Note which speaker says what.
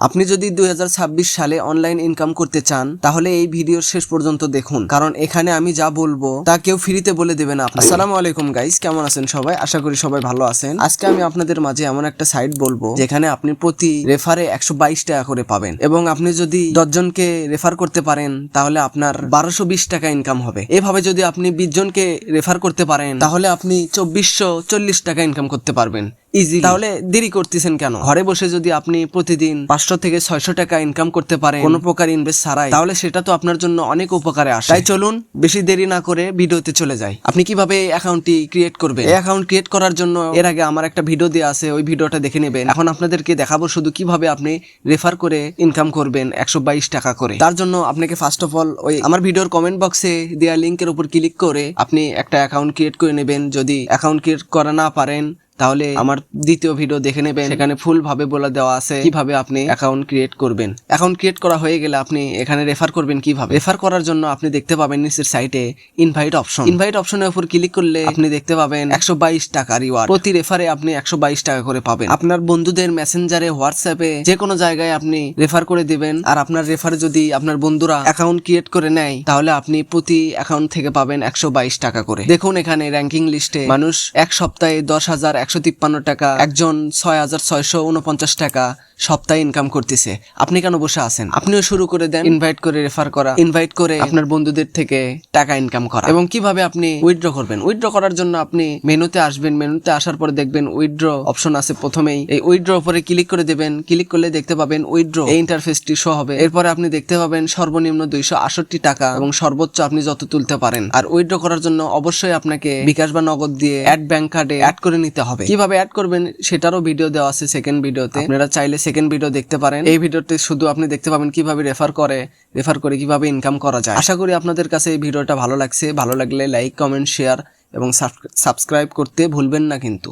Speaker 1: আপনি যদি 2026 সালে অনলাইন ইনকাম করতে চান তাহলে এই ভিডিওর শেষ পর্যন্ত দেখুন, কারণ এখানে আমি যা বলবো তা কেউ ফ্রিতে বলে দেবে না। আসসালামু আলাইকুম গাইস, কেমন আছেন সবাই? আশা করি সবাই ভালো আছেন। আজকে আমি আপনাদের মাঝে এমন একটা সাইট বলবো যেখানে আপনি প্রতি রেফারে 122 টাকা করে পাবেন, এবং আপনি যদি 10 জনকে রেফার করতে পারেন তাহলে আপনার 1220 টাকা ইনকাম হবে। এভাবে যদি আপনি 20 জনকে রেফার করতে পারেন তাহলে আপনি 2440 টাকা ইনকাম করতে পারবেন ইজি। তাহলে দেরি করতেছেন কেন? ঘরে বসে যদি আপনি প্রতিদিন 500 থেকে 600 টাকা ইনকাম করতে পারেন কোনো প্রকার ইনভেস্ট ছাড়াই, তাহলে সেটা তো আপনার জন্য অনেক উপকারে আসে। তাই চলুন বেশি দেরি না করে ভিডিওতে চলে যাই। আপনি কিভাবে এই অ্যাকাউন্টটি ক্রিয়েট করবেন? এই অ্যাকাউন্ট ক্রিয়েট করার জন্য এর আগে আমার একটা ভিডিও দেওয়া আছে, ওই ভিডিওটা দেখে নেবেন। এখন আপনাদেরকে দেখাবো শুধু কিভাবে আপনি রেফার করে ইনকাম করবেন 122 টাকা করে। তার জন্য আপনাকে ফার্স্ট অফ অল ওই আমার ভিডিওর কমেন্ট বক্সে দেওয়া লিঙ্কের উপর ক্লিক করে আপনি একটা অ্যাকাউন্ট ক্রিয়েট করে নেবেন। যদি অ্যাকাউন্ট ক্রিয়েট করা না পারেন তাহলে আমার দ্বিতীয় ভিডিও দেখে নেবেন, সেখানে ফুল ভাবে বলে দেওয়া আছে কিভাবে আপনি অ্যাকাউন্ট ক্রিয়েট করবেন। অ্যাকাউন্ট ক্রিয়েট করা হয়ে গেলে আপনি এখানে রেফার করবেন কিভাবে। রেফার করার জন্য আপনি দেখতে পাবেন নিচের সাইটে ইনভাইট অপশন। ইনভাইট অপশনের উপর ক্লিক করলে আপনি দেখতে পাবেন 122 টাকা রিওয়ার্ড। প্রতি রেফারে আপনি 122 টাকা করে পাবেন। আপনার বন্ধুদের মেসেঞ্জারে, হোয়াটসঅ্যাপে যে কোনো জায়গায় আপনি রেফার করে দিবেন, আর আপনার রেফারে যদি আপনার বন্ধুরা অ্যাকাউন্ট ক্রিয়েট করে নেয় তাহলে আপনি প্রতি অ্যাকাউন্ট থেকে পাবেন 122 টাকা করে। দেখুন এখানে র্যাঙ্কিং লিস্টে মানুষ এক সপ্তাহে 10,153 টাকা, একজন 6,649 টাকা সপ্তাহে ইনকাম করতেছে। আপনি কেন বসে আছেন? আপনিও শুরু করে দেন ইনভাইট করে রেফার করা, ইনভাইট করে আপনার বন্ধুদের থেকে টাকা ইনকাম করা। এবং কিভাবে আপনি উইথড্র করবেন? উইথড্র করার জন্য আপনি মেনুতে আসবেন। মেনুতে আসার পরে দেখবেন উইথড্র অপশন আছে। প্রথমেই এই উইথড্র উপরে ক্লিক করে দেবেন। ক্লিক করলে দেখতে পাবেন উইথড্র, এই ইন্টারফেসটি শো হবে। এরপরে আপনি দেখতে পাবেন সর্বনিম্ন 268 টাকা এবং সর্বোচ্চ আপনি যত তুলতে পারেন। আর উইথড্র করার জন্য অবশ্যই আপনাকে বিকাশ বা নগদ দিয়ে অ্যাড ব্যাংক কার্ডে অ্যাড করে নিতে হবে। কিভাবে অ্যাড করবেন সেটারও ভিডিও দেওয়া আছে সেকেন্ড ভিডিওতে, আপনারা চাইলে সেকেন্ড ভিডিও দেখতে পারেন। এই ভিডিওতে শুধু আপনি দেখতে পাবেন কিভাবে রেফার করে কিভাবে ইনকাম করা যায়। আশা করি আপনাদের কাছে এই ভিডিওটা ভালো লাগছে। ভালো লাগলে লাইক, কমেন্ট, শেয়ার এবং সাবস্ক্রাইব করতে ভুলবেন না কিন্তু।